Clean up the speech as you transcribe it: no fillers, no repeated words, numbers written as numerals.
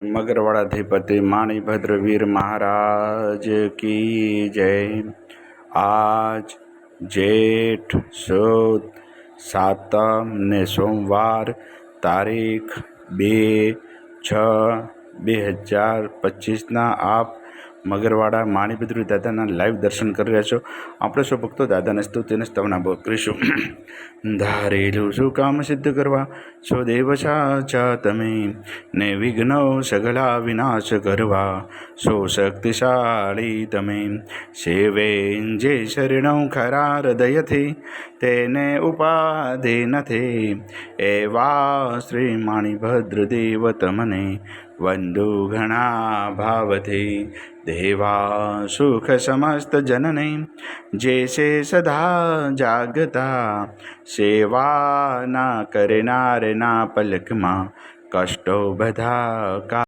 मगरवाड़ाधिपति माणिभद्र वीर महाराज की जय। आज जेठ सुद सातम ने सोमवार तारीख 2/6/2025 आप मगरवाड़ा माणिभद्र दादा लाइव दर्शन कर रहा छो। આપણે સૌ ભક્તો દાદાને સ્તુતિને સ્તવના બોધ કરીશું। ધારેલું શું કામ સિદ્ધ કરવા સો દેવ સાચા તમે ને વિઘ્નો સગળા વિનાશ કરવા સો શક્તિશાળી તમે સેવે જે શરણો ખરા હૃદયથી તેને ઉપાધિ નથી એવા શ્રી માણિભદ્ર દેવ તમને વંદુ ઘણા ભાવથી દેવા સુખ સમસ્ત જનને જેસે સદા જાગતા સેવા ના કરનારના પલકમાં કષ્ટો બધા